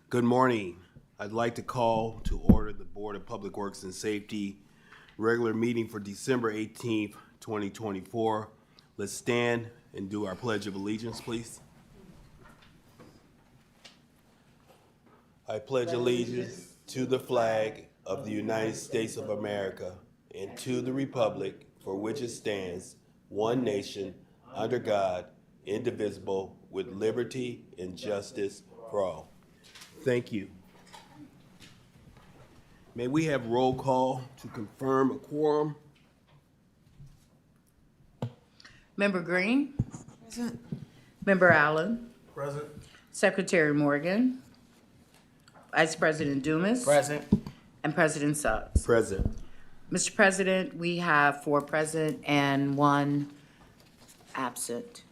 Good morning. I'd like to call to order the Board of Public Works and Safety regular meeting for December 18th, 2024. Let's stand and do our Pledge of Allegiance, please. I pledge allegiance to the flag of the United States of America and to the republic for which it stands, one nation, under God, indivisible, with liberty and justice for all. Thank you. May we have roll call to confirm a quorum? Member Green? Present. Member Allen? Present. Secretary Morgan? Vice President Dumas? Present. And President Suggs. Present. Mr. President, we have 4 present and 1 absent.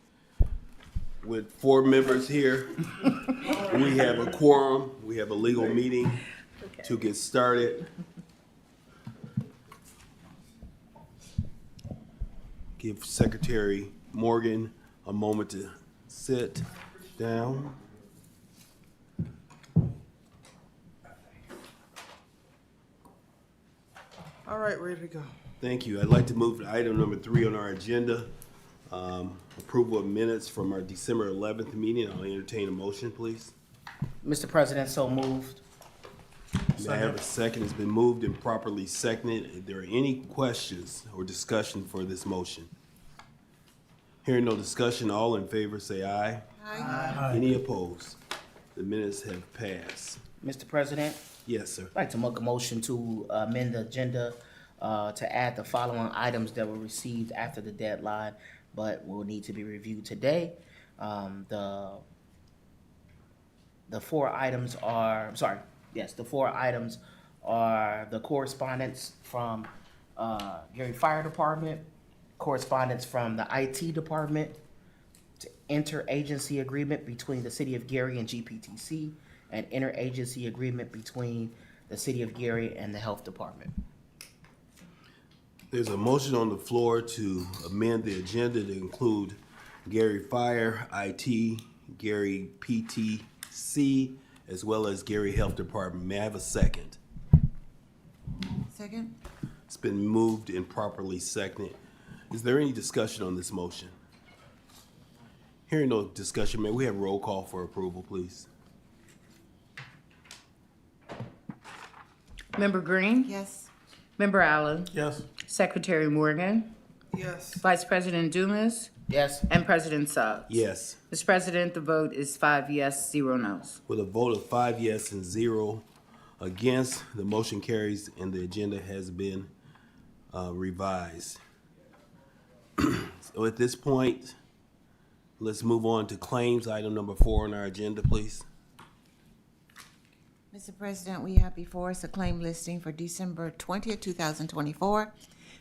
With 4 members here, we have a quorum. We have a legal meeting to get started. Give Secretary Morgan a moment to sit down. All right, ready to go. Thank you. I'd like to move to item number 3 on our agenda. Approval of minutes from our December 11th meeting. I'll entertain a motion, please. Mr. President, so moved. May I have a second? It's been moved and properly seconded. If there are any questions or discussion for this motion? Hearing no discussion, all in favor say aye. Aye. Any opposed? The minutes have passed. Mr. President, Yes, sir. I'd like to make a motion to amend the agenda to add the following items that were received after the deadline, but will need to be reviewed today. The 4 items are, the 4 items are the correspondence from Gary Fire Department, correspondence from the IT Department, to interagency agreement between the City of Gary and GPTC, and interagency agreement between the City of Gary and the Health Department. There's a motion on the floor to amend the agenda to include Gary Fire, IT, Gary PTC, as well as Gary Health Department. May I have a second? Second. It's been moved and properly seconded. Is there any discussion on this motion? Hearing no discussion, may we have roll call for approval, please? Member Green? Yes. Member Allen? Yes. Secretary Morgan? Yes. Vice President Dumas? Yes. And President Suggs. Yes. Mr. President, the vote is 5 yes, 0 no's. With a vote of 5 yes and 0 against, the motion carries and the agenda has been revised. So at this point, let's move on to claims. Item number 4 on our agenda, please. Mr. President, we have before us a claim listing for December 20th, 2024.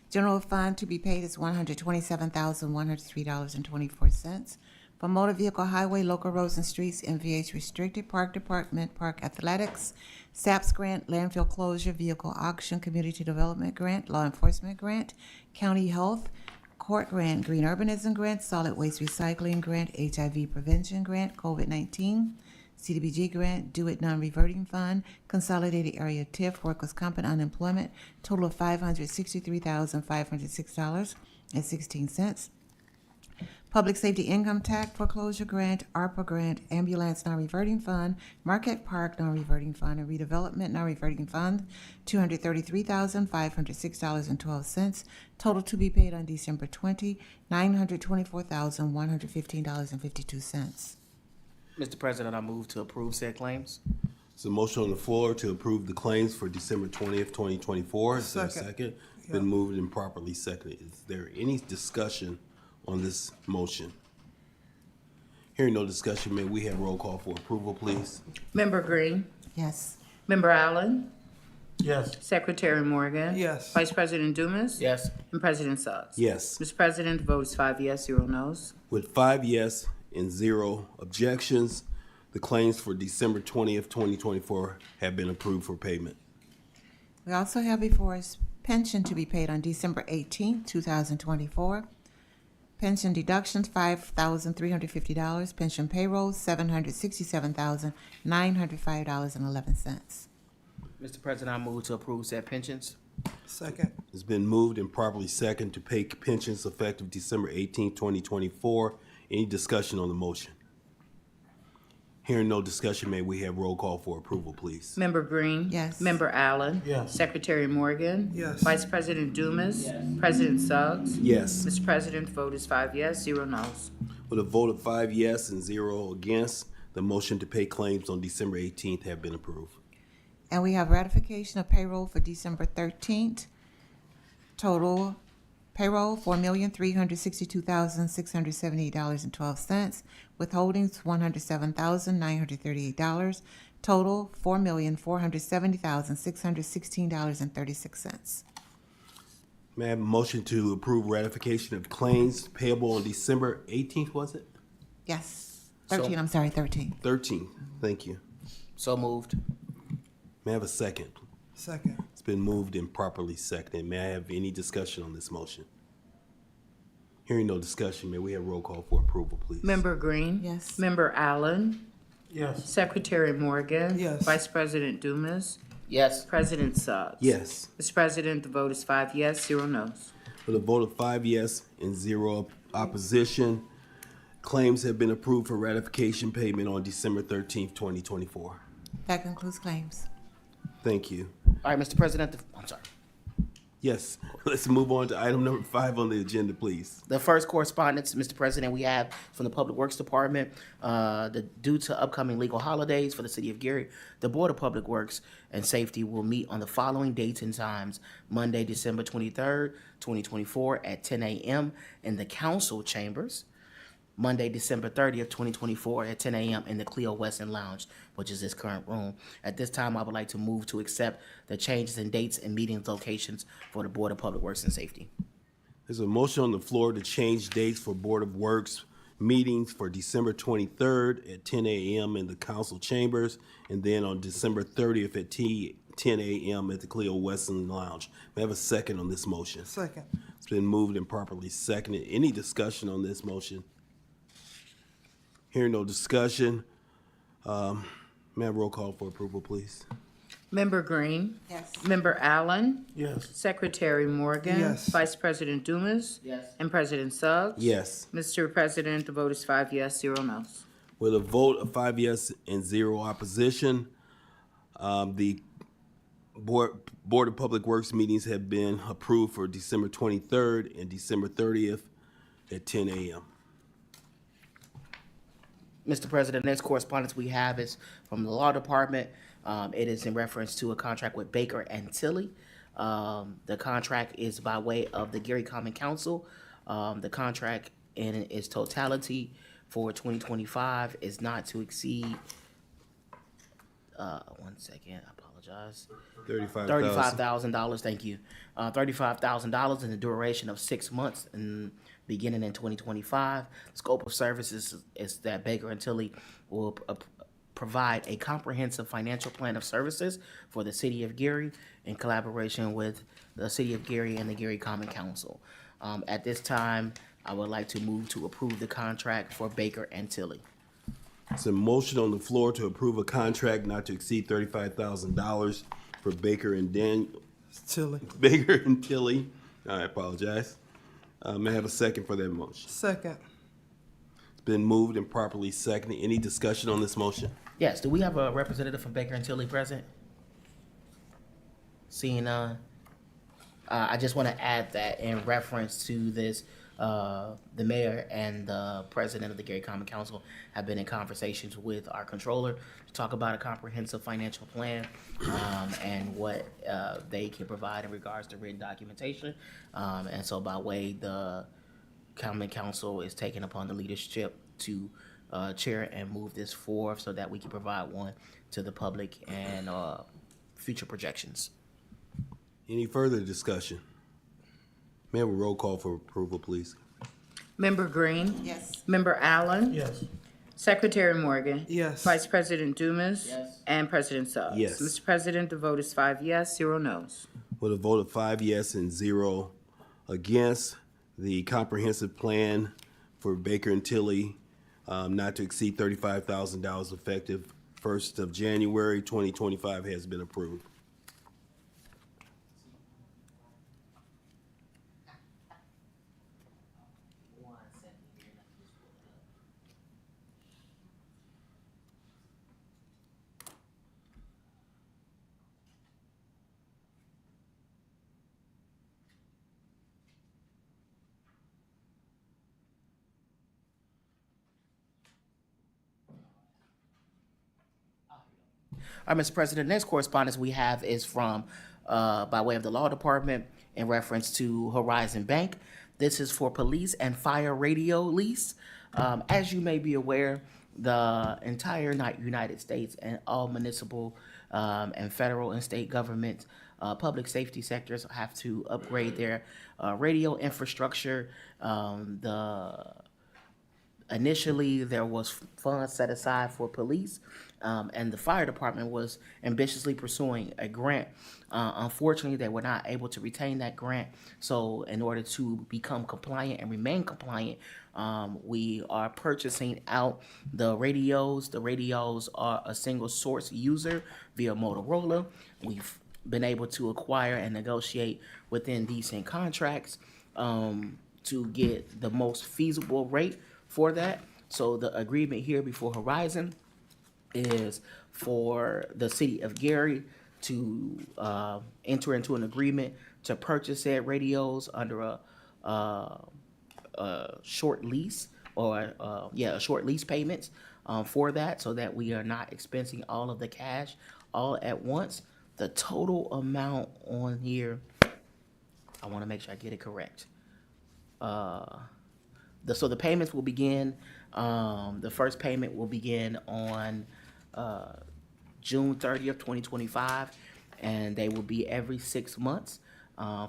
General fund to be paid is $127,103.24. For motor vehicle, highway, local roads and streets, MVH restricted, park department, park athletics, SAPS grant, landfill closure, vehicle auction, community development grant, law enforcement grant, county health, court grant, green urbanism grant, solid waste recycling grant, HIV prevention grant, COVID-19, CDBG grant, Do It Non-Reverting Fund, Consolidated Area TIF, Workers' Comp and Unemployment, total of $563,506.16. Public Safety Income Tax Foreclosure Grant, ARPA Grant, Ambulance Non-Reverting Fund, Market Park Non-Reverting Fund, and Redevelopment Non-Reverting Fund, $233,506.12. Total to be paid on December 20, $924,115.52. Mr. President, I move to approve said claims. There's a motion on the floor to approve the claims for December 20th, 2024. Is there a second? It's been moved and properly seconded. Is there any discussion on this motion? Hearing no discussion, may we have roll call for approval, please? Member Green? Yes. Member Allen? Yes. Secretary Morgan? Yes. Vice President Dumas? Yes. And President Suggs. Yes. Mr. President, the vote is 5 yes, 0 no's. With 5 yes and 0 objections, the claims for December 20th, 2024 have been approved for payment. We also have before us pension to be paid on December 18th, 2024. Pension deductions, $5,350. Pension payroll, $767,905.11. Mr. President, I move to approve said pensions. Second. It's been moved and properly second to pay pensions effective December 18th, 2024. Any discussion on the motion? Hearing no discussion, may we have roll call for approval, please? Member Green? Yes. Member Allen? Yes. Secretary Morgan? Yes. Vice President Dumas? President Suggs? Yes. Mr. President, the vote is 5 yes, 0 no's. With a vote of 5 yes and 0 against, the motion to pay claims on December 18th have been approved. And we have ratification of payroll for December 13th. Total payroll, $4,362,678.12. Withholdings, $107,938. Total, $4,470,616.36. May I have a motion to approve ratification of claims payable on December 18th, was it? Yes, So- 13, I'm sorry, 13. 13th, thank you. So moved. May I have a second? Second. It's been moved and properly seconded. May I have any discussion on this motion? Hearing no discussion, may we have roll call for approval, please? Member Green? Yes. Member Allen? Yes. Secretary Morgan? Yes. Vice President Dumas? Yes. President Suggs? Yes. Mr. President, the vote is 5 yes, 0 no's. With a vote of 5 yes and 0 opposition, claims have been approved for ratification payment on December 13th, 2024. That concludes claims. Thank you. All right, Mr. President, I'm sorry. Yes, let's move on to item number 5 on the agenda, please. The first correspondence, Mr. President, we have from the Public Works Department. Due to upcoming legal holidays for the city of Gary, the Board of Public Works and Safety will meet on the following dates and times: Monday, December 23rd, 2024 at 10 a.m. in the council chambers. Monday, December 30th, 2024 at 10 a.m. in the Cleo Weston Lounge, which is this current room. At this time, I would like to move to accept the changes in dates and meeting locations for the Board of Public Works and Safety. There's a motion on the floor to change dates for Board of Works meetings for December 23rd at 10 a.m. in the council chambers, and then on December 30th at 10 a.m. at the Cleo Weston Lounge. May I have a second on this motion? Second. It's been moved and properly seconded. Any discussion on this motion? Hearing no discussion, may I have roll call for approval, please? Member Green? Yes. Member Allen? Yes. Secretary Morgan? Yes. Vice President Dumas? Yes. And President Suggs? Yes. Mr. President, the vote is 5 yes, 0 no's. With a vote of 5 yes and 0 opposition, the Board of Public Works meetings have been approved for December 23rd and December 30th at 10 a.m. Mr. President, next correspondence we have is from the Law Department. It is in reference to a contract with Baker and Tilly. The contract is by way of the Gary Common Council. The contract in its totality for 2025 is not to exceed, one second, I apologize. $35,000. Thank you. $35,000 in the duration of 6 months and beginning in 2025. The scope of services is that Baker and Tilly will provide a comprehensive financial plan of services for the city of Gary in collaboration with the city of Gary and the Gary Common Council. At this time, I would like to move to approve the contract for Baker and Tilly. It's a motion on the floor to approve a contract not to exceed $35,000 for Baker and Tilly. Baker and Tilly. I apologize. May I have a second for that motion? Second. It's been moved and properly seconded. Any discussion on this motion? Yes, do we have a representative from Baker and Tilly present? Seeing none. I just want to add that in reference to this, the mayor and the president of the Gary Common Council have been in conversations with our controller to talk about a comprehensive financial plan and what they can provide in regards to written documentation. And so by way, the Common Council is taking upon the leadership to chair and move this forward so that we can provide one to the public and future projections. Any further discussion? May I have a roll call for approval, please? Member Green? Yes. Member Allen? Yes. Secretary Morgan? Yes. Vice President Dumas? Yes. And President Suggs? Yes. Mr. President, the vote is 5 yes, 0 no's. With a vote of 5 yes and 0 against, the comprehensive plan for Baker and Tilly, not to exceed $35,000 effective 1st of January 2025 has been approved. Mr. President, next correspondence we have is from, by way of the Law Department in reference to Horizon Bank. This is for police and fire radio lease. As you may be aware, the entire United States and all municipal and federal and state governments, public safety sectors have to upgrade their radio infrastructure. Initially, there was funds set aside for police, and the fire department was ambitiously pursuing a grant. Unfortunately, they were not able to retain that grant. So in order to become compliant and remain compliant, we are purchasing out the radios. The radios are a single source user via Motorola. We've been able to acquire and negotiate within decent contracts to get the most feasible rate for that. So the agreement here before Horizon is for the city of Gary to enter into an agreement to purchase said radios under a short lease or a short lease payments for that, so that we are not expensing all of the cash all at once. The total amount on here, I want to make sure I get it correct. So the payments will begin, the first payment will begin on June 30th, 2025, and they will be every 6 months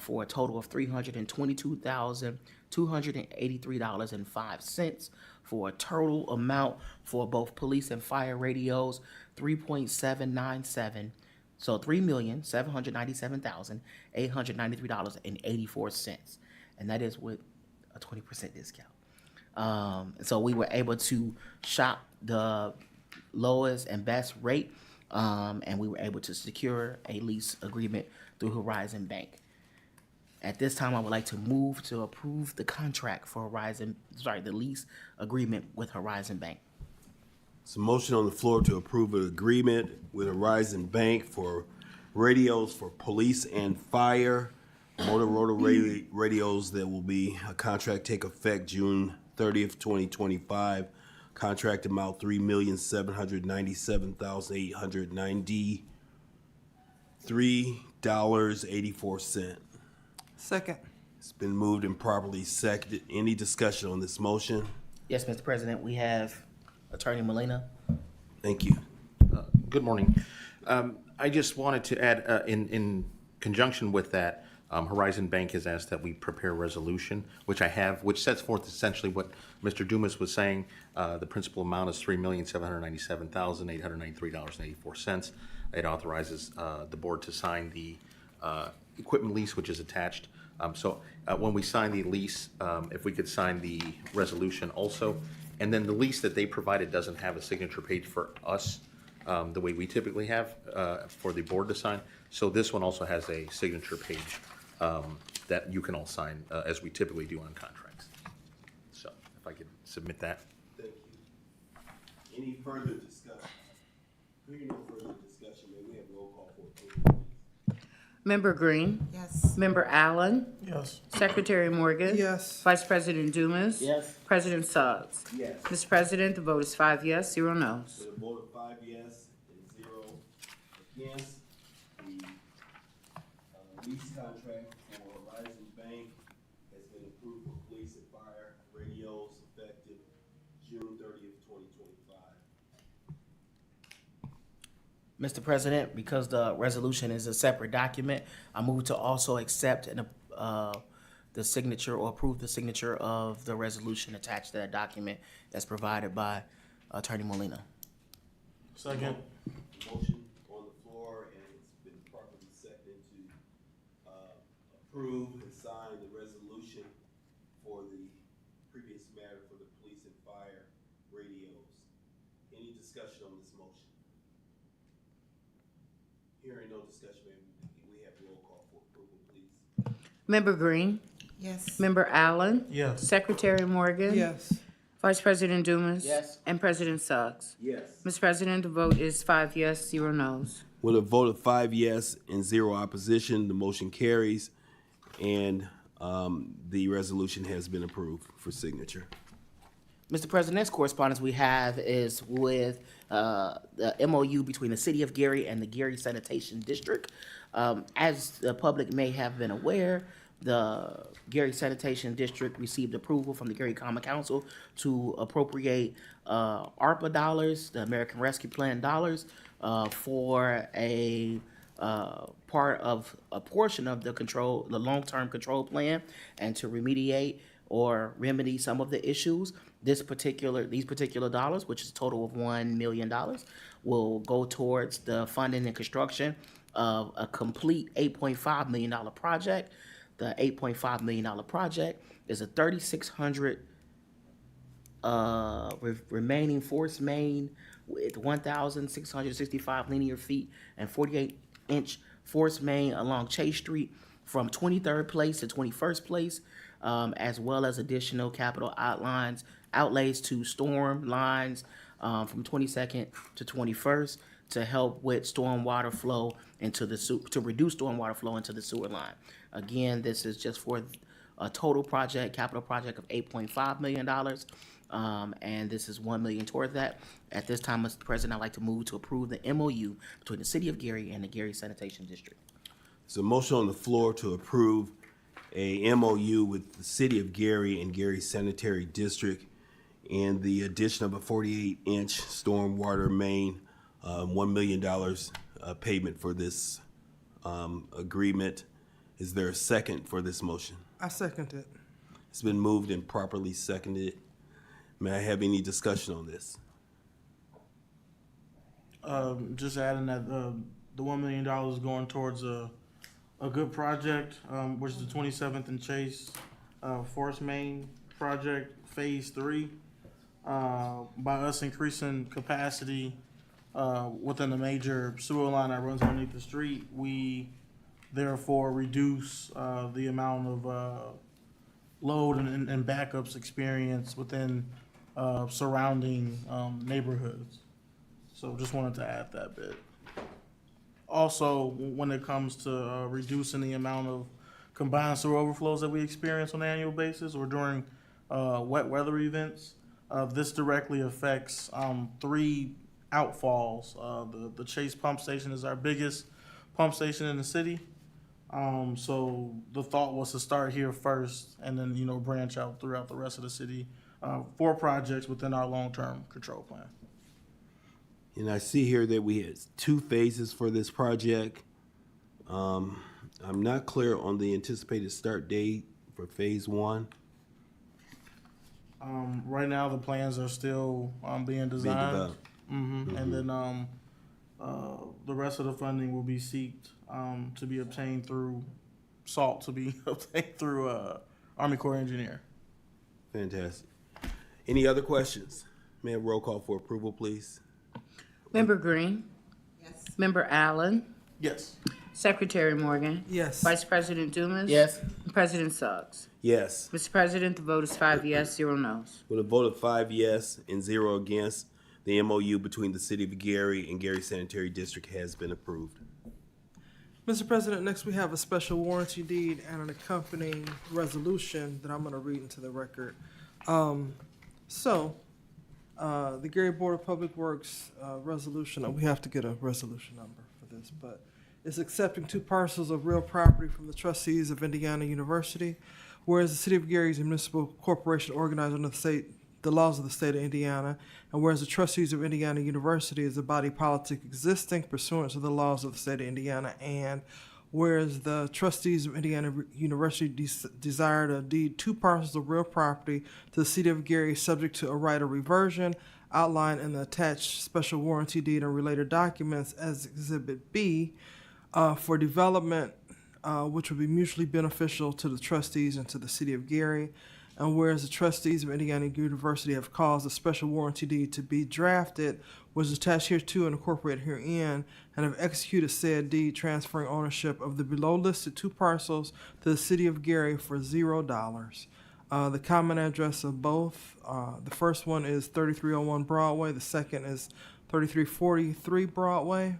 for a total of $322,283.05 for a total amount for both police and fire radios, 3.797. So $3,797,893.84, and that is with a 20% discount. So we were able to shop the lowest and best rate, and we were able to secure a lease agreement through Horizon Bank. At this time, I would like to move to approve the contract for the lease agreement with Horizon Bank. It's a motion on the floor to approve an agreement with Horizon Bank for radios for police and fire, Motorola radios. That will be a contract take effect June 30th, 2025. Contract amount $3,797,893.84. Second. It's been moved and properly seconded. Any discussion on this motion? Yes, Mr. President, we have Attorney Molina. Thank you. Good morning. I just wanted to add, in conjunction with that, Horizon Bank has asked that we prepare a resolution, which I have, which sets forth essentially what Mr. Dumas was saying. The principal amount is $3,797,893.84. It authorizes the board to sign the equipment lease, which is attached. So when we sign the lease, if we could sign the resolution also. And then the lease that they provided doesn't have a signature page for us, the way we typically have for the board to sign. So this one also has a signature page that you can all sign as we typically do on contracts. So if I could submit that. Thank you. Any further discussion? Hearing no further discussion, may we have roll call for approval, please? Member Green. Yes. Member Allen. Yes. Secretary Morgan. Yes. Vice President Dumas. Yes. President Suggs. Yes. Mr. President, the vote is 5 yes, 0 no's. With a vote of 5 yes and 0 against, the lease contract for Horizon Bank has been approved for police and fire radios effective June 30th, 2025. Mr. President, because the resolution is a separate document, I move to also accept the signature or approve the signature of the resolution attached to that document that's provided by Attorney Molina. Second. Motion on the floor, and it's been properly seconded to approve and sign the resolution radios. Any discussion on this motion? Hearing no discussion, may we have roll call for approval, please? Member Green, Yes. Member Allen, Yes. Secretary Morgan. Yes. Vice President Dumas. Yes. And President Suggs. Yes. Mr. President, the vote is 5 yes, 0 no's. With a vote of 5 yes and 0 opposition, the motion carries, and the resolution has been approved for signature. Mr. President, next correspondence we have is with the MOU between the City of Gary and the Gary Sanitation District. As the public may have been aware, the Gary Sanitation District received approval from the Gary Common Council to appropriate ARPA dollars, the American Rescue Plan dollars, for a portion of the long-term control plan, and to remediate or remedy some of the issues. These particular dollars, which is a total of $1 million, will go towards the funding and construction of a complete $8.5 million project. The $8.5 million project is a 3,600 remaining force main with 1,665 linear feet and 48-inch force main along Chase Street from 23rd place to 21st place, as well as additional capital outlays to storm lines from 22nd to 21st to help with stormwater flow to reduce stormwater flow into the sewer line. Again, this is just for a total capital project of $8.5 million. And this is $1 million toward that. At this time, Mr. President, I'd like to move to approve the MOU between the City of Gary and the Gary Sanitation District. There's a motion on the floor to approve a MOU with the City of Gary and Gary Sanitary District and the addition of a 48-inch stormwater main, $1 million payment for this agreement. Is there a second for this motion? I second it. It's been moved and properly seconded. May I have any discussion on this? Just adding that the $1 million is going towards a good project, which is the 27th and Chase Force Main project, Phase 3. By us increasing capacity within the major sewer line that runs underneath the street, we therefore reduce the amount of load and backups experienced within surrounding neighborhoods. So just wanted to add that bit. Also, when it comes to reducing the amount of combined sewer overflows that we experience on an annual basis or during wet weather events, this directly affects 3 outfalls. The Chase pump station is our biggest pump station in the city. So the thought was to start here first and then, branch out throughout the rest of the city for projects within our long-term control plan. And I see here that we had 2 phases for this project. I'm not clear on the anticipated start date for phase 1. Right now, the plans are still being designed. developed. And then the rest of the funding will be sought to be obtained through Army Corps Engineer. Fantastic. Any other questions? May I have roll call for approval, please? Member Green, Yes. Member Allen, Yes. Secretary Morgan. Yes. Vice President Dumas. Yes. And President Suggs. Yes. Mr. President, the vote is 5 yes, 0 no's. With a vote of 5 yes and 0 against, the MOU between the City of Gary and Gary Sanitary District has been approved. Mr. President, next we have a special warranty deed and an accompanying resolution that I'm going to read into the record. The Gary Board of Public Works resolution, we have to get a resolution number for this, but it's accepting 2 parcels of real property from the trustees of Indiana University, whereas the City of Gary is a municipal corporation organized under the laws of the state of Indiana, and whereas the trustees of Indiana University is a body politic existing pursuant to the laws of the state of Indiana, and whereas the trustees of Indiana University desire to deed 2 parcels of real property to the City of Gary subject to a right of reversion outlined in the attached special warranty deed and related documents as Exhibit B for development which would be mutually beneficial to the trustees and to the City of Gary. and whereas the trustees of Indiana University have caused a special warranty deed to be drafted, which is attached hereto and incorporated herein, and have executed said deed transferring ownership of the below listed 2 parcels to the city of Gary for $0. The common address of both, the first one is 3301 Broadway, the second is 3343 Broadway.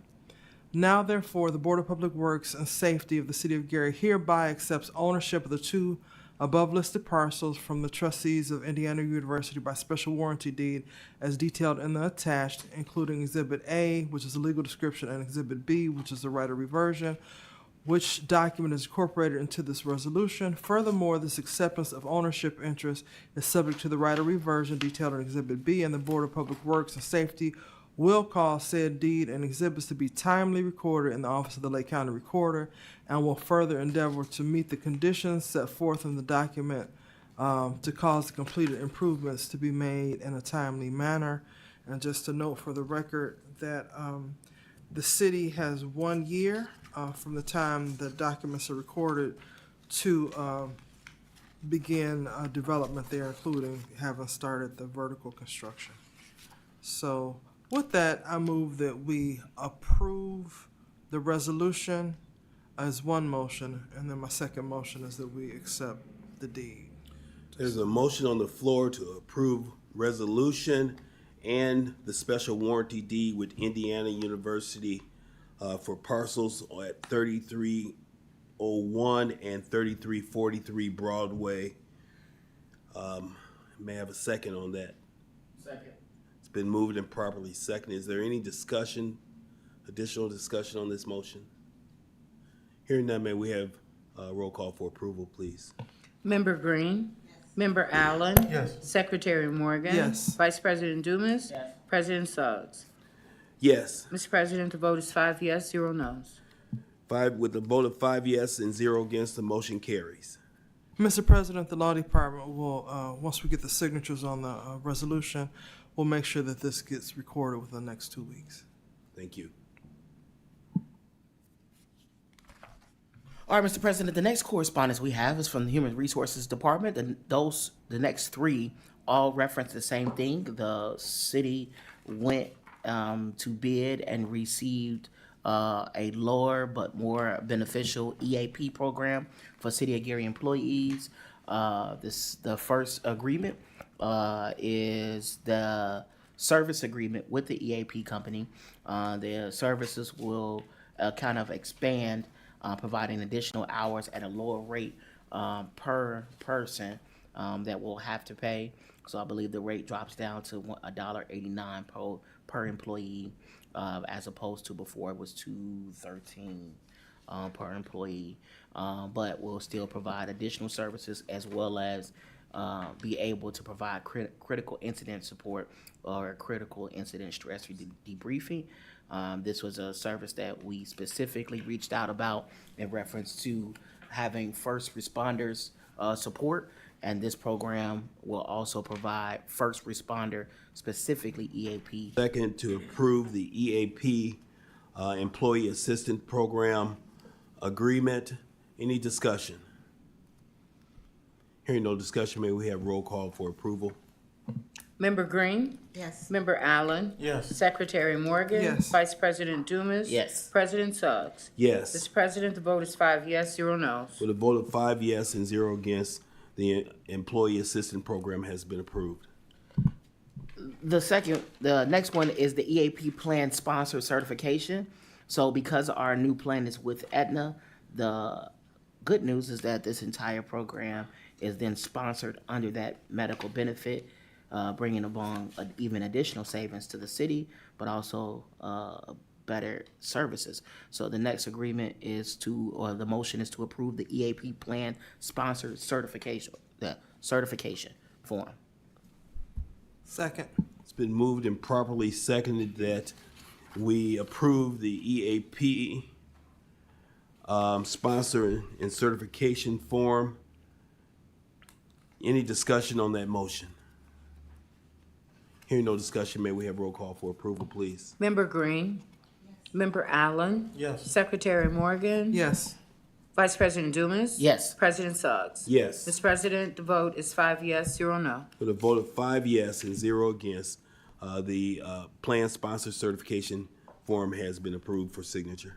Now therefore, the Board of Public Works and Safety of the City of Gary hereby accepts ownership of the 2 above listed parcels from the trustees of Indiana University by special warranty deed as detailed in the attached, including Exhibit A, which is the legal description, and Exhibit B, which is the right of reversion, which document is incorporated into this resolution. Furthermore, this acceptance of ownership interest is subject to the right of reversion detailed in Exhibit B, and the Board of Public Works and Safety will cause said deed and exhibits to be timely recorded in the office of the Lake County Recorder, and will further endeavor to meet the conditions set forth in the document to cause the completed improvements to be made in a timely manner. And just to note for the record that the city has 1 year from the time the documents are recorded to begin development there, including having started the vertical construction. So with that, I move that we approve the resolution as one motion, and then my second motion is that we accept the deed. There's a motion on the floor to approve resolution and the special warranty deed with Indiana University for parcels at 3301 and 3343 Broadway. May I have a second on that? Second. It's been moved and properly seconded. Is there any discussion, additional discussion on this motion? Hearing none, may we have a roll call for approval, please? Member Green? Member Allen? Yes. Secretary Morgan? Yes. Vice President Dumas? Yes. President Suggs? Yes. Mr. President, the vote is 5 yes, 0 no's. 5 with a vote of 5 yes and 0 against, the motion carries. Mr. President, the Law Department will, once we get the signatures on the resolution, we'll make sure that this gets recorded within the next 2 weeks. Thank you. All right, Mr. President, the next correspondence we have is from the Human Resources Department, and the next 3 all reference the same thing. The city went to bid and received a lower but more beneficial EAP program for City of Gary employees. The first agreement is the service agreement with the EAP company. The services will kind of expand, providing additional hours at a lower rate per person that we'll have to pay. So I believe the rate drops down to $1.89 per employee, as opposed to before it was $2.13 per employee. But we'll still provide additional services as well as be able to provide critical incident support or critical incident stress debriefing. This was a service that we specifically reached out about in reference to having first responders support, and this program will also provide first responder, specifically EAP. Second, to approve the EAP Employee Assistance Program agreement. Any discussion? Hearing no discussion, may we have roll call for approval? Member Green? Yes. Member Allen? Yes. Secretary Morgan? Yes. Vice President Dumas? Yes. President Suggs? Yes. Mr. President, the vote is 5 yes, 0 no's. With a vote of 5 yes and 0 against, the Employee Assistance Program has been approved. The next one is the EAP plan sponsor certification. So because our new plan is with Aetna, the good news is that this entire program is then sponsored under that medical benefit, bringing along even additional savings to the city, but also better services. So the next agreement is the motion is to approve the EAP plan sponsor certification, the certification form. Second. It's been moved and properly seconded that we approve the EAP sponsor and certification form. Any discussion on that motion? Hearing no discussion, may we have roll call for approval, please? Member Green? Member Allen? Yes. Secretary Morgan? Yes. Vice President Dumas? Yes. President Suggs? Yes. Mr. President, the vote is 5 yes, 0 no. With a vote of 5 yes and 0 against, the plan sponsor certification form has been approved for signature.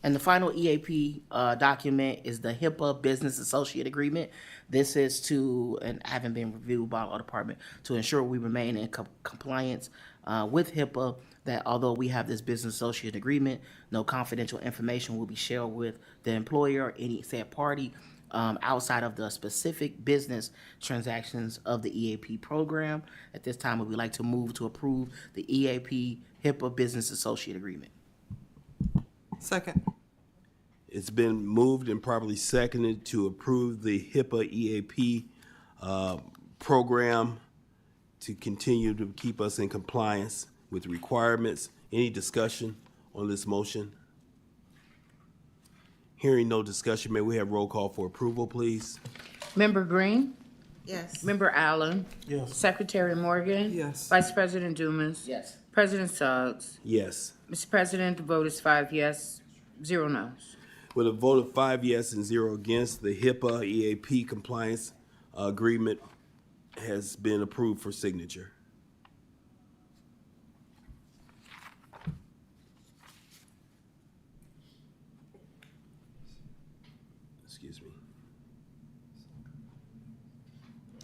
And the final EAP document is the HIPAA Business Associate Agreement. This is to, and having been reviewed by our department, to ensure we remain in compliance with HIPAA, that although we have this business associate agreement, no confidential information will be shared with the employer or any said party outside of the specific business transactions of the EAP program. At this time, we would like to move to approve the EAP HIPAA Business Associate Agreement. Second. It's been moved and properly seconded to approve the HIPAA EAP program to continue to keep us in compliance with requirements. Any discussion on this motion? Hearing no discussion, may we have roll call for approval, please? Member Green? Yes. Member Allen? Yes. Secretary Morgan? Yes. Vice President Dumas? Yes. President Suggs? Yes. Mr. President, the vote is 5 yes, 0 no's. With a vote of 5 yes and 0 against, the HIPAA EAP compliance agreement has been approved for signature. Excuse me.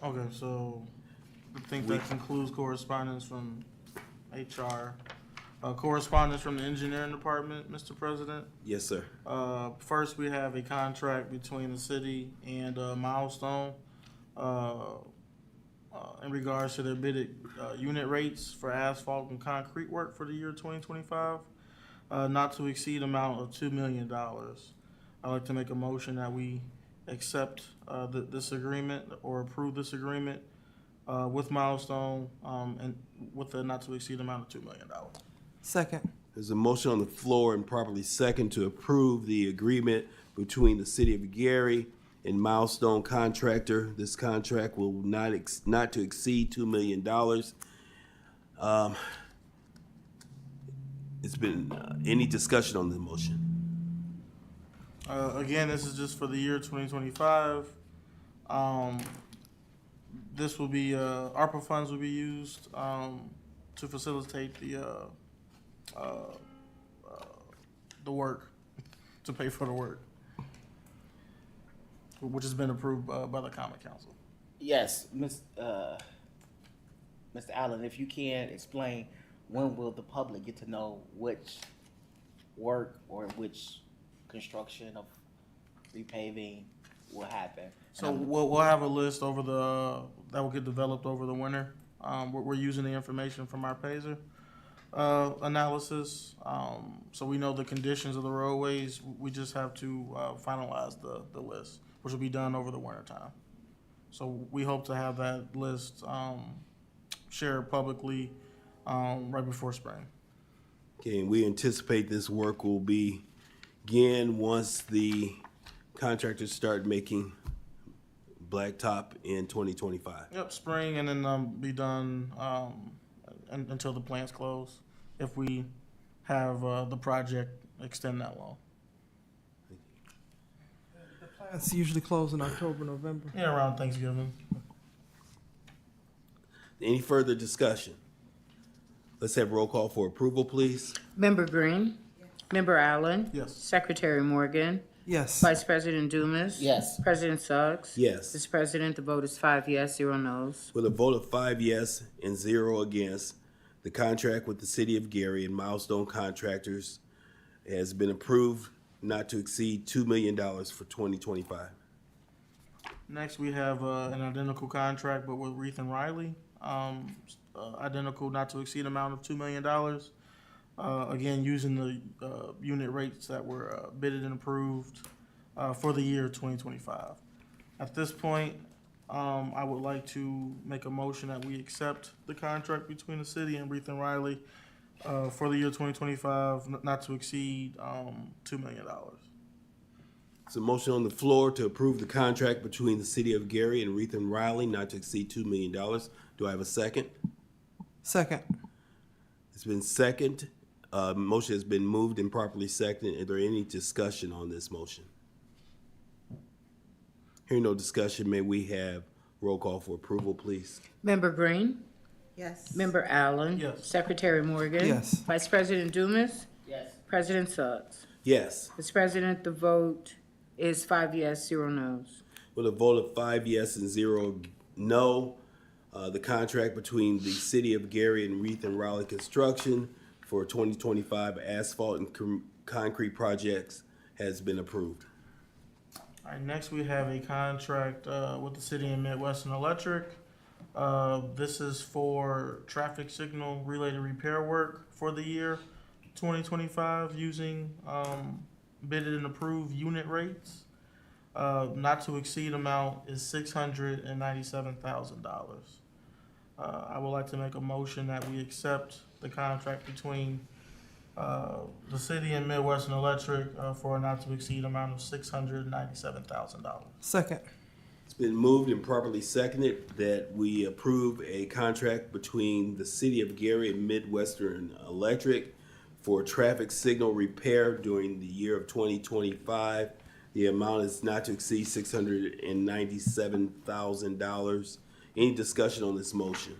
Okay, so I think that concludes correspondence from HR. Correspondence from the engineering department, Mr. President. Yes, sir. First, we have a contract between the city and Milestone in regards to their bidded unit rates for asphalt and concrete work for the year 2025, not to exceed amount of $2 million. I'd like to make a motion that we accept this agreement or approve this agreement with Milestone and with a not to exceed amount of $2 million. Second. There's a motion on the floor and properly second to approve the agreement between the city of Gary and Milestone Contractor. This contract will not to exceed $2 million. It's been, any discussion on the motion? Again, this is just for the year 2025. This will be, ARPA funds will be used to facilitate the work, to pay for the work, which has been approved by the Common Council. Yes, Mr. Allen, if you can explain, when will the public get to know which work or which construction of repaving will happen? So we'll have a list over that will get developed over the winter. We're using the information from our Payzer analysis. So we know the conditions of the roadways. We just have to finalize the list, which will be done over the winter time. So we hope to have that list shared publicly right before spring. Okay, and we anticipate this work will begin once the contractors start making blacktop in 2025. Yep, spring, and then be done until the plants close, if we have the project extend that long. The plants usually close in October, November. Yeah, around Thanksgiving. Any further discussion? Let's have roll call for approval, please. Member Green? Member Allen? Yes. Secretary Morgan? Yes. Vice President Dumas? Yes. President Suggs? Yes. Mr. President, the vote is 5 yes, 0 no's. With a vote of 5 yes and 0 against, the contract with the city of Gary and Milestone Contractors has been approved not to exceed $2 million for 2025. Next, we have an identical contract, but with Reith and Riley. Identical, not to exceed amount of $2 million. Again, using the unit rates that were bidded and approved for the year 2025. At this point, I would like to make a motion that we accept the contract between the city and Reith and Riley for the year 2025, not to exceed $2 million. It's a motion on the floor to approve the contract between the city of Gary and Reith and Riley not to exceed $2 million. Do I have a second? Second. It's been second. Motion has been moved and properly seconded. Is there any discussion on this motion? Hearing no discussion, may we have roll call for approval, please? Member Green? Yes. Member Allen? Yes. Secretary Morgan? Yes. Vice President Dumas? Yes. President Suggs? Yes. Mr. President, the vote is 5 yes, 0 no's. With a vote of 5 yes and 0 no, the contract between the City of Gary and Reith and Raleigh Construction for 2025 asphalt and concrete projects has been approved. All right, next we have a contract with the city and Midwestern Electric. This is for traffic signal related repair work for the year 2025 using bidded and approved unit rates. Not to exceed amount is $697,000. I would like to make a motion that we accept the contract between the city and Midwestern Electric for a not to exceed amount of $697,000. Second. It's been moved and properly seconded that we approve a contract between the City of Gary and Midwestern Electric for traffic signal repair during the year of 2025. The amount is not to exceed $697,000. Any discussion on this motion?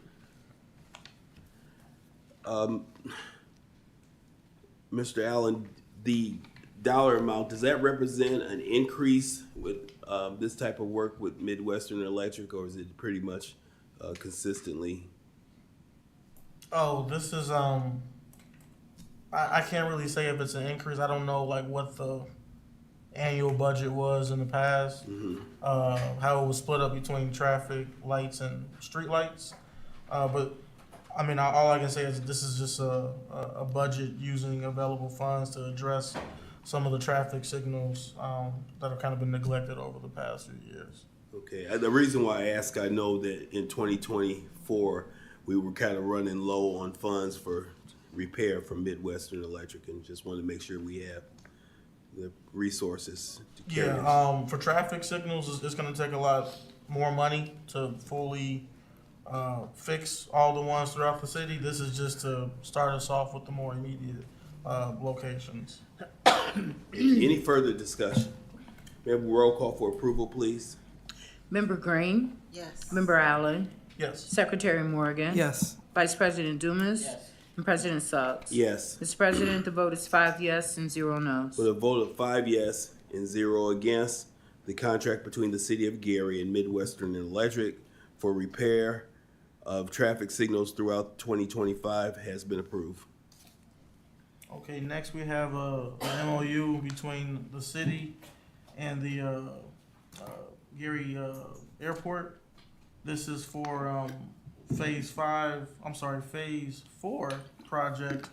Mr. Allen, the dollar amount, does that represent an increase with this type of work with Midwestern Electric, or is it pretty much consistently? Oh, this is I can't really say if it's an increase. I don't know like what the annual budget was in the past, how it was split up between traffic lights and street lights. But I mean, all I can say is this is just a budget using available funds to address some of the traffic signals that have kind of been neglected over the past few years. Okay, the reason why I ask, I know that in 2024, we were kind of running low on funds for repair from Midwestern Electric, and just wanted to make sure we have the resources to carry this. Yeah, for traffic signals, it's going to take a lot more money to fully fix all the ones throughout the city. This is just to start us off with the more immediate locations. Any further discussion? We have a roll call for approval, please. Member Green? Yes. Member Allen? Yes. Secretary Morgan? Yes. Vice President Dumas? Yes. And President Suggs? Yes. Mr. President, the vote is 5 yes and 0 no's. With a vote of 5 yes and 0 against, the contract between the City of Gary and Midwestern Electric for repair of traffic signals throughout 2025 has been approved. Okay, next we have a MOU between the city and the Gary Airport. This is for phase 4 project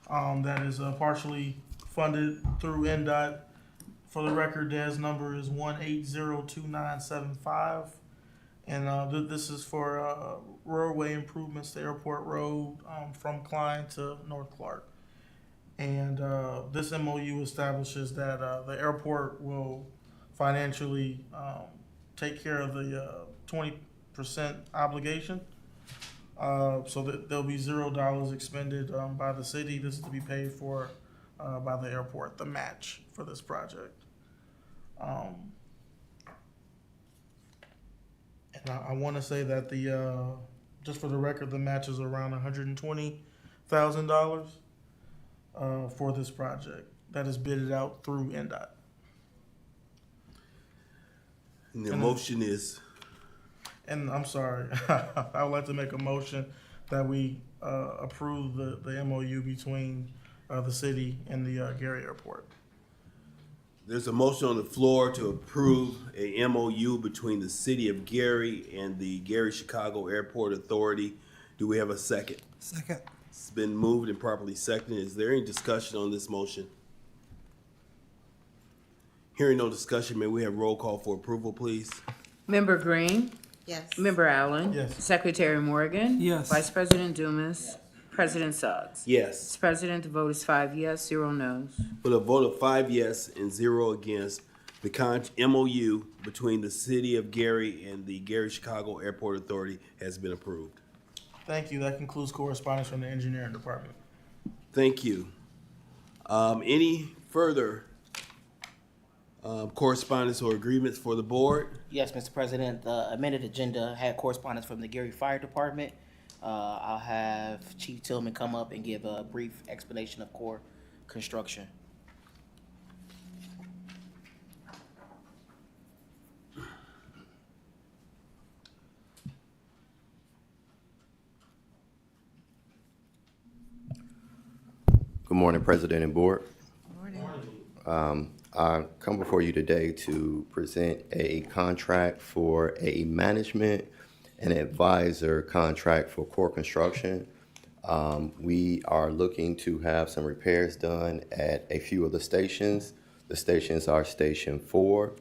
that is partially funded through NDOT. For the record, DES number is 1802975. And this is for roadway improvements to Airport Road from Klein to North Clark. And this MOU establishes that the airport will financially take care of the 20% obligation. So that there'll be $0 expended by the city. This is to be paid for by the airport, the match for this project. And I want to say that the just for the record, the match is around $120,000 for this project that is bidded out through NDOT. And the motion is, And I'm sorry, I would like to make a motion that we approve the MOU between the city and the Gary Airport. there's a motion on the floor to approve a MOU between the City of Gary and the Gary Chicago Airport Authority. Do we have a second? Second. It's been moved and properly seconded. Is there any discussion on this motion? Hearing no discussion, may we have roll call for approval, please? Member Green? Yes. Member Allen? Yes. Secretary Morgan? Yes. Vice President Dumas? President Suggs? Yes. Mr. President, the vote is 5 yes, 0 no's. With a vote of 5 yes and 0 against, the MOU between the City of Gary and the Gary Chicago Airport Authority has been approved. Thank you. That concludes correspondence from the engineering department. Thank you. Any further Correspondence or agreements for the board? Yes, Mr. President, the amended agenda had correspondence from the Gary Fire Department. I'll have Chief Tillman come up and give a brief explanation of core construction. Good morning, President and Board. I come before you today to present a contract for a management and advisor contract for core construction. We are looking to have some repairs done at a few of the stations. The stations are Station 4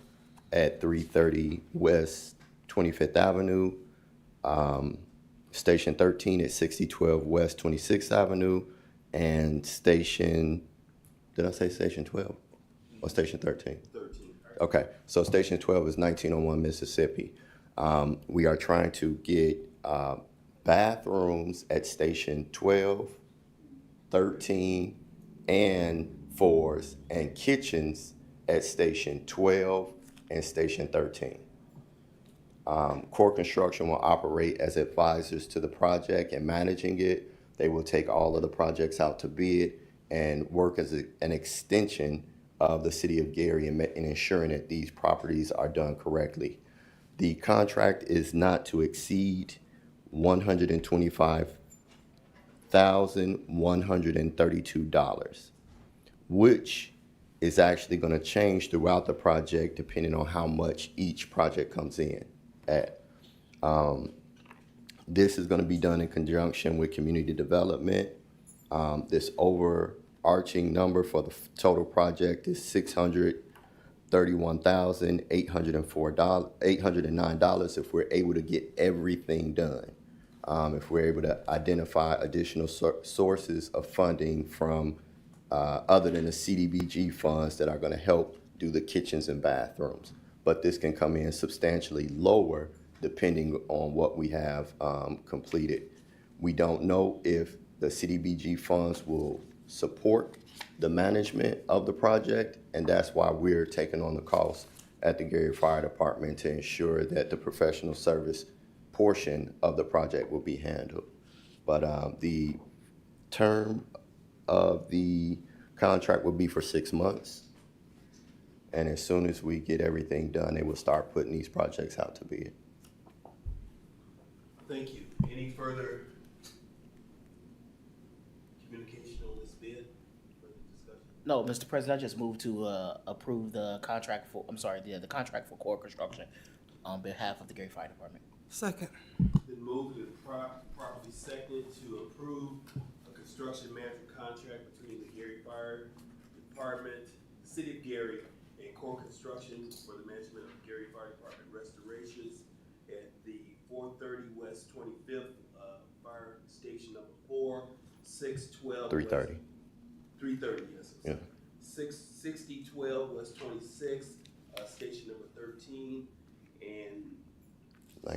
at 330 West 25th Avenue, Station 13 at 6012 West 26th Avenue, and did I say Station 12 or Station 13? 13. Okay, so Station 12 is 1901 Mississippi. We are trying to get bathrooms at Station 12, 13, and 4s, and kitchens at Station 12 and Station 13. Core Construction will operate as advisors to the project and managing it. They will take all of the projects out to bid and work as an extension of the city of Gary in ensuring that these properties are done correctly. The contract is not to exceed $125,132, which is actually going to change throughout the project depending on how much each project comes in at. This is going to be done in conjunction with community development. This overarching number for the total project is $631,809 if we're able to get everything done. If we're able to identify additional sources of funding from other than the CDBG funds that are going to help do the kitchens and bathrooms. But this can come in substantially lower depending on what we have completed. We don't know if the CDBG funds will support the management of the project, and that's why we're taking on the cost at the Gary Fire Department to ensure that the professional service portion of the project will be handled. But the term of the contract will be for 6 months. And as soon as we get everything done, they will start putting these projects out to bid. Thank you. Any further communication on this bid? Further discussion? No, Mr. President, I just moved to approve the contract for, the contract for core construction on behalf of the Gary Fire Department. Second. Been moved and properly seconded to approve a construction management contract between the Gary Fire Department, the City of Gary, and Core Construction for the management of Gary Fire Department restorations at the 430 West 25th Fire Station number 4, 612 330. 330, yes. Yeah. 6012 West 26th, station number 13, and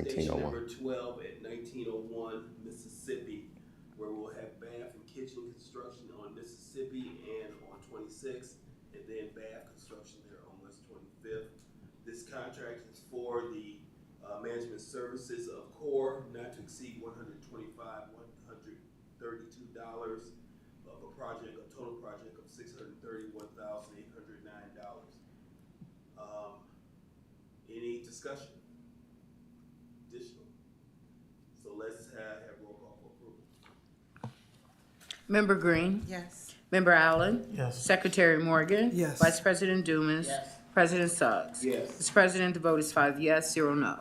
station 1901. number 12 at 1901 Mississippi, where we'll have bath and kitchen construction on Mississippi and on 26th, and then bath construction there on West 25th. This contract is for the management services of core, not to exceed $125,132 of a project, a total project of $631,809. Any discussion? Additional? So let's have roll call for approval. Member Green? Yes. Member Allen? Yes. Secretary Morgan? Yes. Vice President Dumas? Yes. President Suggs? Yes. Mr. President, the vote is 5 yes, 0 no.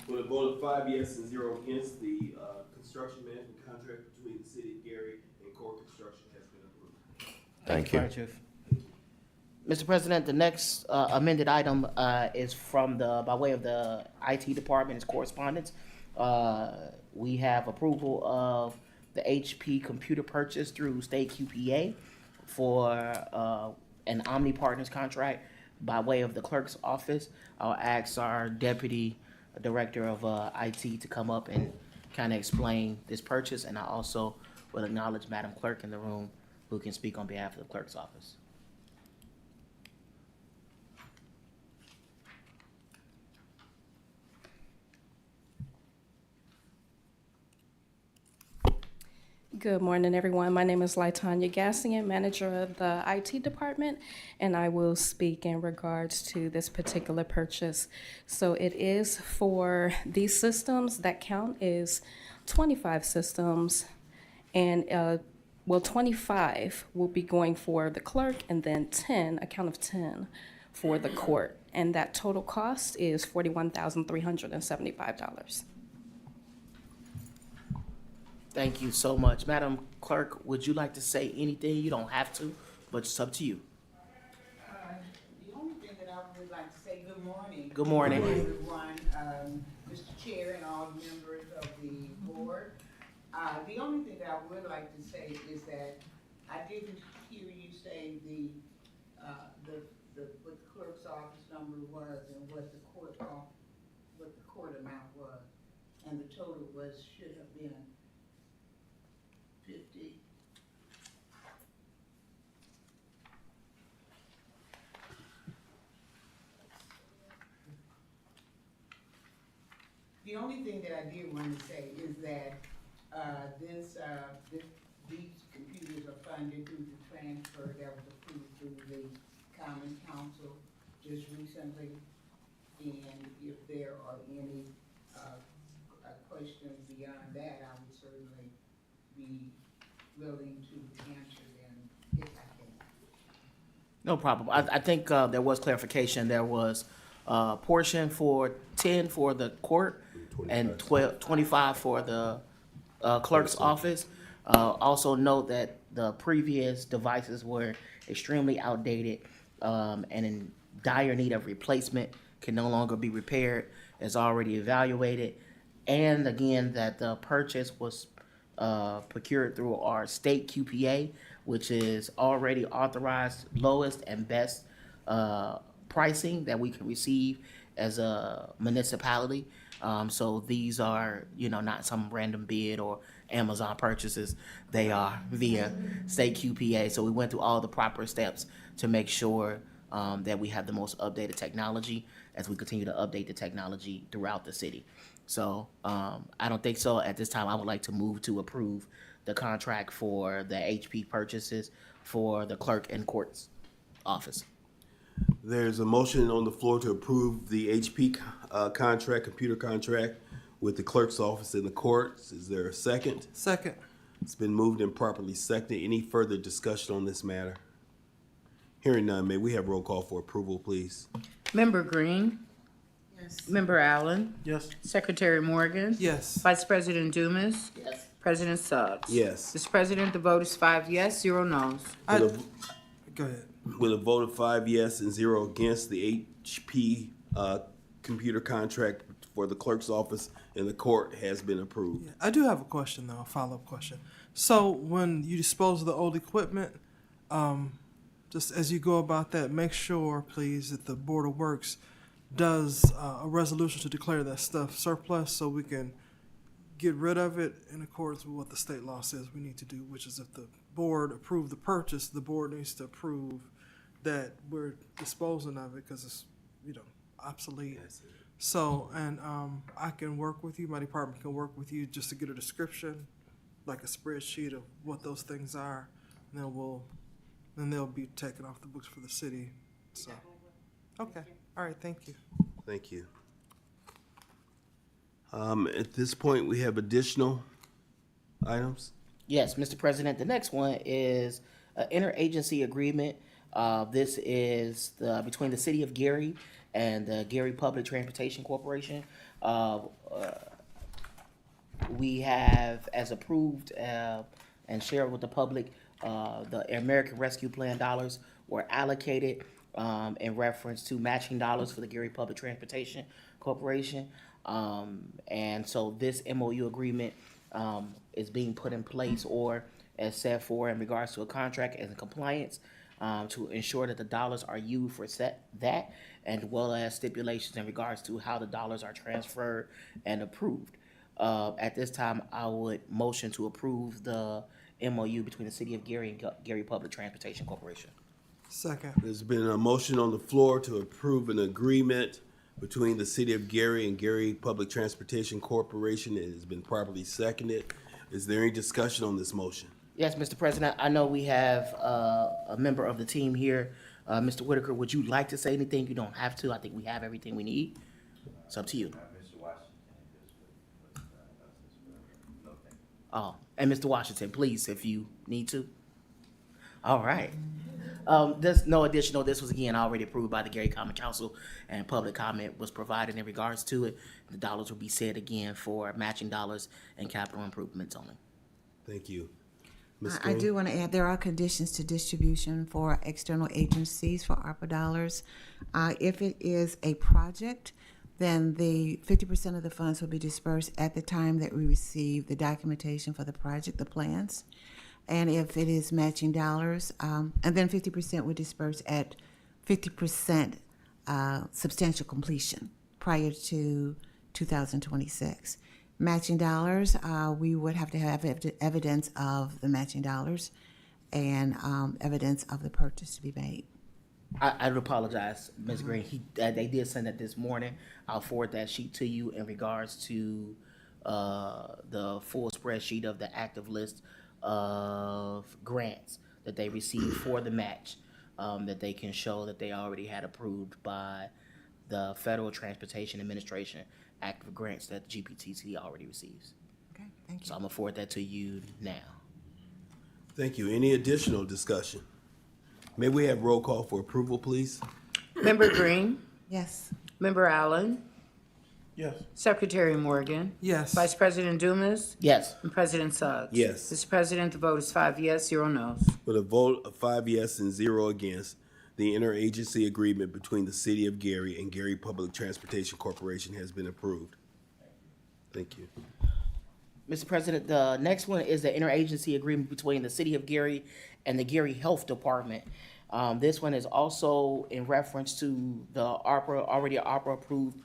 With a vote of 5 yes and 0 against, the construction management contract between the City of Gary and Core Construction has been approved. Thank you. Fire Chief. Mr. President, the next amended item is from by way of the IT department's correspondence. We have approval of the HP computer purchase through State QPA for an Omni Partners contract by way of the clerk's office. I'll ask our deputy director of IT to come up and kind of explain this purchase, and I also will acknowledge Madam Clerk in the room who can speak on behalf of the clerk's office. Good morning, everyone. My name is Laitanya Gassian, manager of the IT department, and I will speak in regards to this particular purchase. So it is for these systems. That count is 25 systems, and 25 will be going for the clerk, and then 10, a count of 10 for the court. And that total cost is $41,375. Thank you so much. Madam Clerk, would you like to say anything? You don't have to, but it's up to you. The only thing that I would like to say, good morning. Good morning. Everyone, Mr. Chair and all members of the board. The only thing that I would like to say is that I didn't hear you say what the clerk's office number was and what the court amount was. And the total should have been 50. The only thing that I did want to say is that these computers are funded through the transfer that was approved through the Common Council just recently. And if there are any questions beyond that, I would certainly be willing to answer them if I can. No problem. I think there was clarification. There was a portion for 10 for the court and 25 for the clerk's office. Also note that the previous devices were extremely outdated and in dire need of replacement, can no longer be repaired, as already evaluated. And again, that the purchase was procured through our state QPA, which is already authorized lowest and best pricing that we can receive as a municipality. So these are, not some random bid or Amazon purchases. They are via state QPA. So we went through all the proper steps to make sure that we have the most updated technology as we continue to update the technology throughout the city. So I don't think so. At this time, I would like to move to approve the contract for the HP purchases for the clerk and courts office. There's a motion on the floor to approve the HP computer contract with the clerk's office in the courts. Is there a second? Second. It's been moved and properly seconded. Any further discussion on this matter? Hearing none, may we have roll call for approval, please? Member Green? Yes. Member Allen? Yes. Secretary Morgan? Yes. Vice President Dumas? Yes. President Suggs? Yes. Mr. President, the vote is 5 yes, 0 no's. Go ahead. With a vote of 5 yes and 0 against, the HP computer contract for the clerk's office in the court has been approved. I do have a question, though, a follow-up question. So when you dispose of the old equipment, just as you go about that, make sure, please, that the Board of Works does a resolution to declare that stuff surplus so we can get rid of it in accordance with what the state law says we need to do, which is if the board approved the purchase, the board needs to approve that we're disposing of it because it's, obsolete. So, and I can work with you, my department can work with you just to get a description, like a spreadsheet of what those things are, and then they'll be taken off the books for the city. So, okay, all right, thank you. Thank you. At this point, we have additional items. Yes, Mr. President, the next one is an interagency agreement. This is between the City of Gary and the Gary Public Transportation Corporation. We have, as approved and shared with the public, the American Rescue Plan dollars were allocated in reference to matching dollars for the Gary Public Transportation Corporation. And so this MOU agreement is being put in place or as set for in regards to a contract and compliance to ensure that the dollars are used for that, and well as stipulations in regards to how the dollars are transferred and approved. At this time, I would motion to approve the MOU between the City of Gary and Gary Public Transportation Corporation. Second. There's been a motion on the floor to approve an agreement between the City of Gary and Gary Public Transportation Corporation. It has been properly seconded. Is there any discussion on this motion? Yes, Mr. President, I know we have a member of the team here. Mr. Whitaker, would you like to say anything? You don't have to. I think we have everything we need. It's up to you. Oh, and Mr. Washington, please, if you need to. All right. There's no additional, this was again already approved by the Gary Common Council, and public comment was provided in regards to it. The dollars will be set again for matching dollars and capital improvements only. Thank you. Ms. I Green? do want to add, there are conditions to distribution for external agencies for ARPA dollars. If it is a project, then the 50% of the funds will be dispersed at the time that we receive the documentation for the project, the plans. And if it is matching dollars, and then 50% would disperse at 50% substantial completion prior to 2026. Matching dollars, we would have to have evidence of the matching dollars and evidence of the purchase to be made. I would apologize, Ms. Green. They did send that this morning. I'll forward that sheet to you in regards to the full spreadsheet of the active list of grants that they received for the match, that they can show that they already had approved by the Federal Transportation Administration active grants that GPTC already receives. Okay, thank So you. I'm gonna forward that to you now. Thank you. Any additional discussion? May we have roll call for approval, please? Member Green, Yes. Member Allen, Yes. Secretary Morgan, Yes. Vice President Dumas, Yes. and President Suggs. Yes. Mr. President, the vote is 5 yes, 0 no's. With a vote of 5 yes and 0 against, the interagency agreement between the City of Gary and Gary Public Transportation Corporation has been approved. Thank you. Mr. President, the next one is the interagency agreement between the City of Gary and the Gary Health Department. This one is also in reference to the already ARPA approved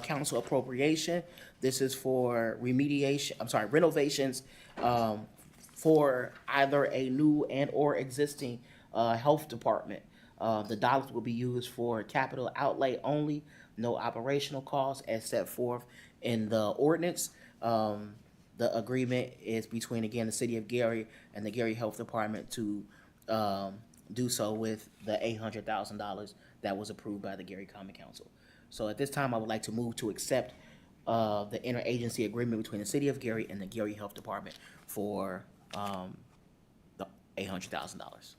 council appropriation. This is for renovations for either a new and or existing health department. The dollars will be used for capital outlay only, no operational costs as set forth in the ordinance. The agreement is between, again, the City of Gary and the Gary Health Department to do so with the $800,000 that was approved by the Gary Common Council. So at this time, I would like to move to accept the interagency agreement between the City of Gary and the Gary Health Department for the $800,000. There's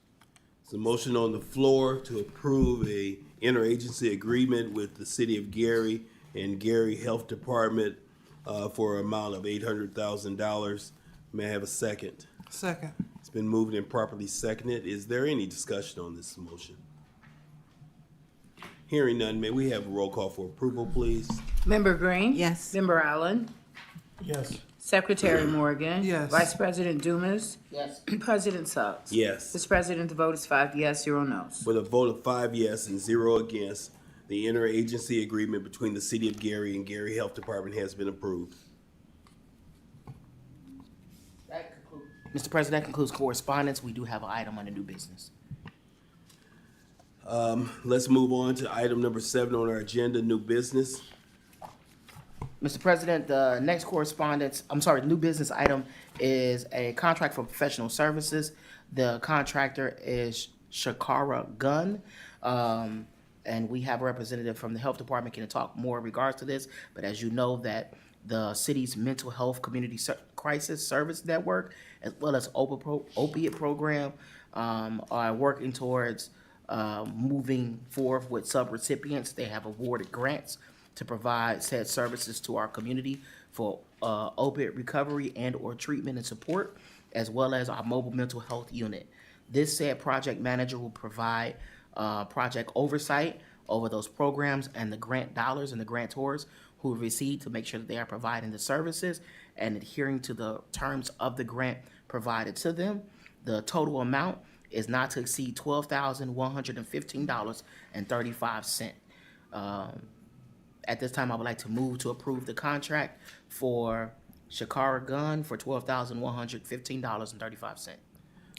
a motion on the floor to approve a interagency agreement with the City of Gary and Gary Health Department for an amount of $800,000. May I have a second? Second. It's been moved and properly seconded. Is there any discussion on this motion? Hearing none, may we have a roll call for approval, please? Member Green? Yes. Member Allen, Yes. Secretary Morgan. Yes. Vice President Dumas, Yes. President Suggs. Yes. Mr. President, the vote is 5 yes, 0 no's. With a vote of 5 yes and 0 against, the interagency agreement between the City of Gary and Gary Health Department has been approved. Mr. President, that concludes correspondence. We do have an item under new business. Let's move on to item number 7 on our agenda, new business. Mr. President, the next new business item is a contract for professional services. The contractor is Shakara Gunn. And we have a representative from the health department can talk more in regards to this. But as you know, that the city's mental health community crisis service network, as well as opiate program, are working towards moving forward with subrecipients. They have awarded grants to provide said services to our community for opiate recovery and or treatment and support, as well as our mobile mental health unit. This said project manager will provide project oversight over those programs and the grant dollars and the grantors who receive to make sure that they are providing the services and adhering to the terms of the grant provided to them. The total amount is not to exceed $12,115.35. At this time, I would like to move to approve the contract for Shakara Gunn for $12,115.35.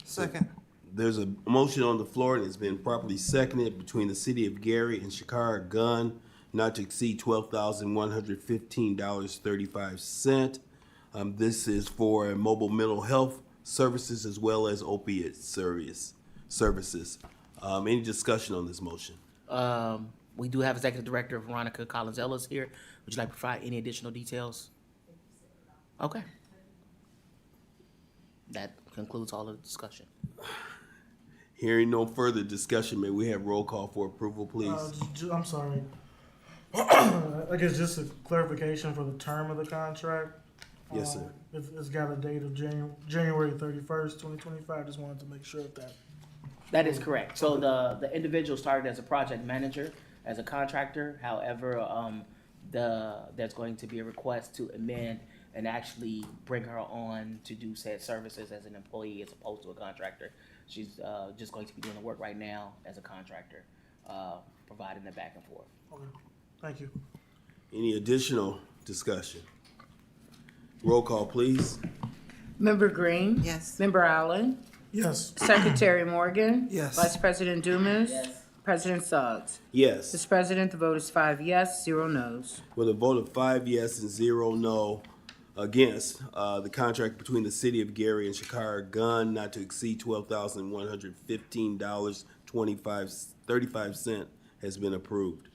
Second. There's a motion on the floor and it's been properly seconded between the City of Gary and Shakara Gunn not to exceed $12,115.35. This is for mobile mental health services as well as opiate services. Any discussion on this motion? We do have Executive Director Veronica Collins Ellis here. Would you like to provide any additional details? Okay. That concludes all of the discussion. Hearing no further discussion, may we have roll call for approval, please? I'm sorry. I guess just a clarification for the term of the contract. Yes, sir. It's got a date of January 31st, 2025. Just wanted to make sure of that. That is correct. So the individual started as a project manager, as a contractor. However, there's going to be a request to amend and actually bring her on to do said services as an employee as opposed to a contractor. She's just going to be doing the work right now as a contractor, providing the back and forth. Okay. Thank you. Any additional discussion? Roll call, please. Member Green? Yes. Member Allen? Yes. Secretary Morgan? Yes. Vice President Dumas? President Suggs? Yes. Mr. President, the vote is 5 yes, 0 no's. With a vote of 5 yes and 0 no against, the contract between the City of Gary and Shakara Gunn not to exceed $12,115.35 has been approved.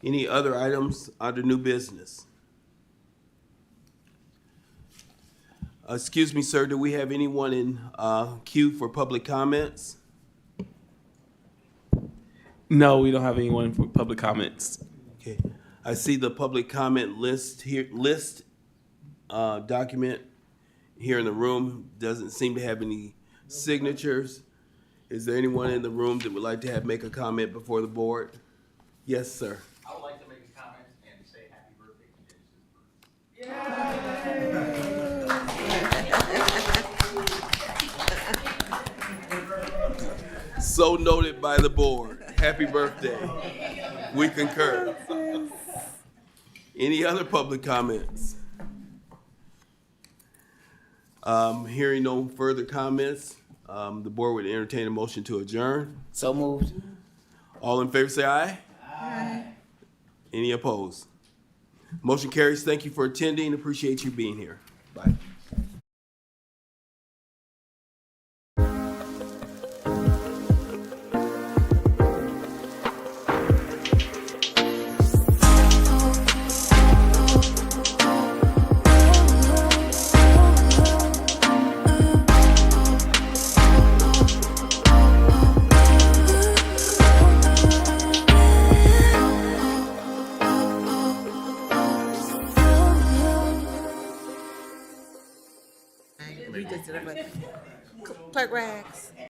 Any other items under new business? Excuse me, sir, do we have anyone in queue for public comments? No, we don't have anyone for public comments. Okay, I see the public comment list here, document here in the room. Doesn't seem to have any signatures. Is there anyone in the room that would like to make a comment before the board? Yes, sir. I would like to make a comment and say happy birthday to Genesis. So noted by the board. Happy birthday. We concur. Any other public comments? Hearing no further comments, the board would entertain a motion to adjourn. So moved. All in favor say aye. Aye. Any opposed? Motion carries. Thank you for attending. Appreciate you being here. Bye. Clerk Rags.